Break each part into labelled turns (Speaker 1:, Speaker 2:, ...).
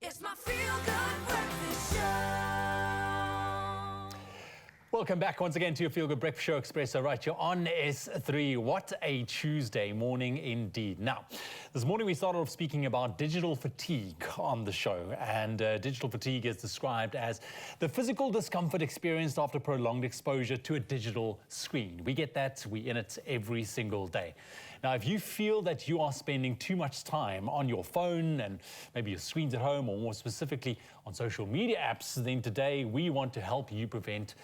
Speaker 1: It's my feel-good breakfast show.
Speaker 2: Welcome back once again to your Feel Good Breakfast Show, Expresso, right here on S3. What a Tuesday morning indeed. Now, this morning we started off speaking about digital fatigue on the show, and digital fatigue is described as the physical discomfort experienced after prolonged exposure to a digital screen. We get that, we're in it every single day. Now, if you feel that you are spending too much time on your phone and maybe your screens at home, or more specifically on social media apps, then today we want to help you prevent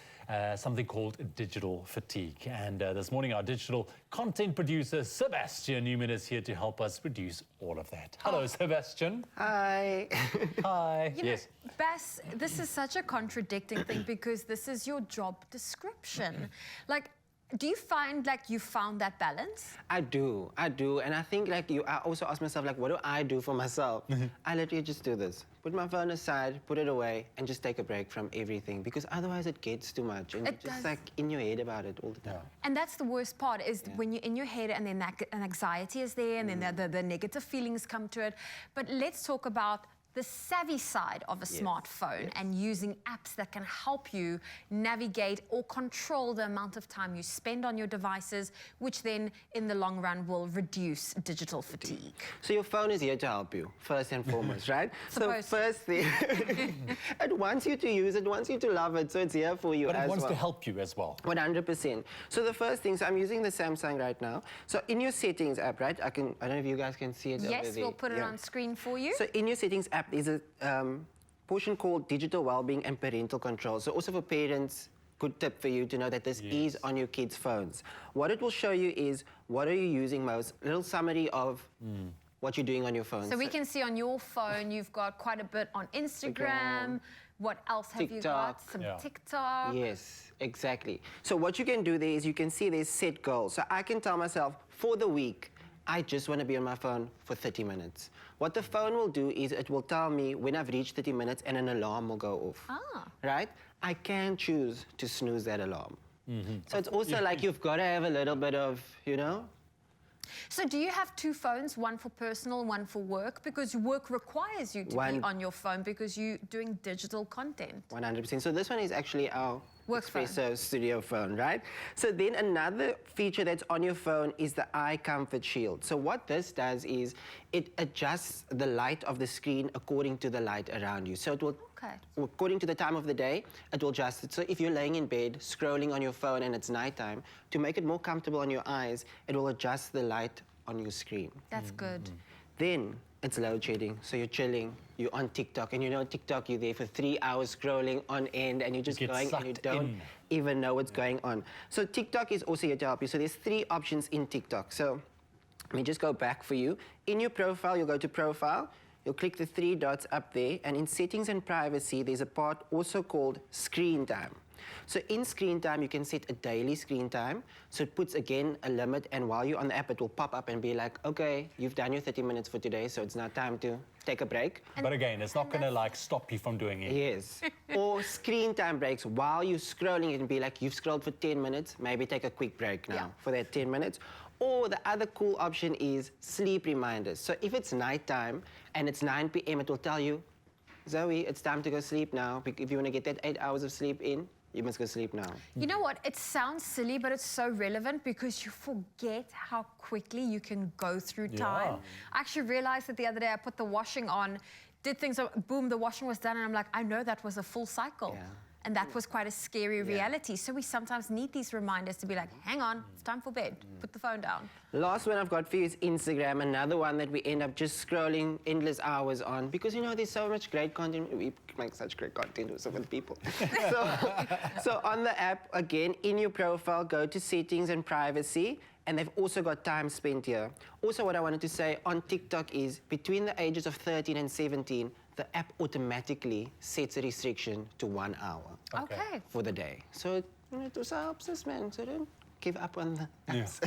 Speaker 2: something called digital fatigue. And this morning, our digital content producer, Sebastian Newman, is here to help us produce all of that. Hello, Sebastian.
Speaker 3: Hi.
Speaker 2: Hi.
Speaker 4: Yes. Bess, this is such a contradicting thing because this is your job description. Like, do you find like you found that balance?
Speaker 3: I do. And I think I also ask myself, what do I do for myself? I literally just do this. Put my phone aside, put it away, and just take a break from everything, because otherwise it gets too much. And you're just in your head about it all the time.
Speaker 4: And that's the worst part, is when you're in your head and then an anxiety is there, and then the negative feelings come to it. But let's talk about the savvy side of a smartphone and using apps that can help you navigate or control the amount of time you spend on your devices, which then in the long run will reduce digital fatigue.
Speaker 3: So your phone is here to help you, first and foremost, right? So first thing, it wants you to use it, wants you to love it, so it's here for you as well.
Speaker 2: But it wants to help you as well.
Speaker 3: 100%. So the first thing, so I'm using the Samsung right now. So in your settings app, right, I don't know if you guys can see it over there.
Speaker 4: Yes, we'll put it on screen for you.
Speaker 3: So in your settings app, there's a portion called digital well-being and parental control. So also for parents, good tip for you to know that this is on your kids' phones. What it will show you is what are you using most, a little summary of what you're doing on your phone.
Speaker 4: So we can see on your phone you've got quite a bit on Instagram. What else have you got? Some TikTok.
Speaker 3: Yes, exactly. So what you can do there is you can see there's set goals. So I can tell myself for the week, I just want to be on my phone for 30 minutes. What the phone will do is it will tell me when I've reached 30 minutes and an alarm will go off. Right? I can choose to snooze that alarm. So it's also like you've got to have a little bit of,
Speaker 4: So do you have two phones, one for personal, one for work? Because work requires you to be on your phone because you're doing digital content.
Speaker 3: 100%. So this one is actually our Expresso
Speaker 4: phone.
Speaker 3: studio phone, right? So then another feature that's on your phone is the Eye Comfort Shield. So what this does is it adjusts the light of the screen according to the light around you. So it will, according to the time of the day, it will adjust it. So if you're laying in bed, scrolling on your phone and it's nighttime, to make it more comfortable on your eyes, it will adjust the light on your screen.
Speaker 4: That's good.
Speaker 3: Then it's load shedding. So you're chilling, you're on TikTok, and TikTok, you're there for 3 hours scrolling on end, and you're just going and you don't even know what's going on. So TikTok is also here to help you. So there's 3 options in TikTok. So let me just go back for you. In your profile, you'll go to profile, you'll click the 3 dots up there, and in settings and privacy, there's a part also called screen time. So in screen time, you can set a daily screen time. So it puts, again, a limit. And while you're on the app, it will pop up and be like, OK, you've done your 30 minutes for today, so it's now time to take a break.
Speaker 2: But again, it's not going to stop you from doing it.
Speaker 3: Yes. Or screen time breaks. While you're scrolling, it can be like, you've scrolled for 10 minutes, maybe take a quick break now for that 10 minutes. Or the other cool option is sleep reminders. So if it's nighttime and it's 9 p.m., it will tell you, Zoe, it's time to go sleep now. If you want to get that 8 hours of sleep in, you must go sleep now.
Speaker 4: You know what? It sounds silly, but it's so relevant because you forget how quickly you can go through time. I actually realized that the other day I put the washing on, did things, boom, the washing was done, and I'm like, I know that was a full cycle. And that was quite a scary reality. So we sometimes need these reminders to be like, hang on, it's time for bed. Put the phone down.
Speaker 3: Last one I've got for you is Instagram, another one that we end up just scrolling endless hours on because, there's so much great content. We make such great content with some of the people. So on the app, again, in your profile, go to settings and privacy. And they've also got time spent here. Also, what I wanted to say on TikTok is between the ages of 13 and 17, the app automatically sets a restriction to 1 hour for the day. So it also helps us, man. So don't give up on the apps.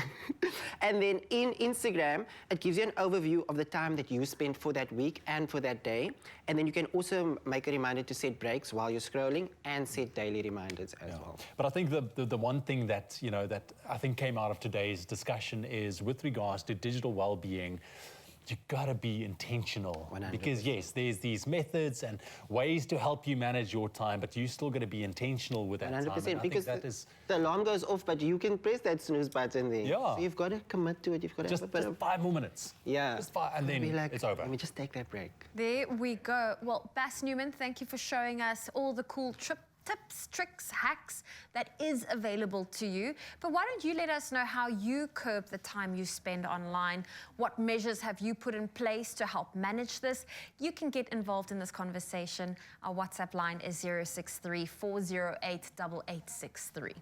Speaker 3: And then in Instagram, it gives you an overview of the time that you spent for that week and for that day. And then you can also make a reminder to set breaks while you're scrolling and set daily reminders as well.
Speaker 2: But I think the one thing that, that I think came out of today's discussion is with regards to digital well-being, you gotta be intentional
Speaker 3: 100%.
Speaker 2: because yes, there's these methods and ways to help you manage your time, but you still gotta be intentional with that time.
Speaker 3: 100%,
Speaker 2: And I
Speaker 3: because
Speaker 2: think that is
Speaker 3: the alarm goes off, but you can press that snooze button there.
Speaker 2: Yeah.
Speaker 3: So you've got to commit to it. You've got to
Speaker 2: just,
Speaker 3: have a bit
Speaker 2: just
Speaker 3: of...
Speaker 2: 5 more minutes.
Speaker 3: Yeah.
Speaker 2: Just 5, and
Speaker 3: Gotta
Speaker 2: then
Speaker 3: be like,
Speaker 2: it's over.
Speaker 3: Let me just take that break.
Speaker 4: There we go. Well, Bass Newman, thank you for showing us all the cool tips, tricks, hacks that is available to you. But why don't you let us know how you curb the time you spend online? What measures have you put in place to help manage this? You can get involved in this conversation. Our WhatsApp line is 063 408 8863.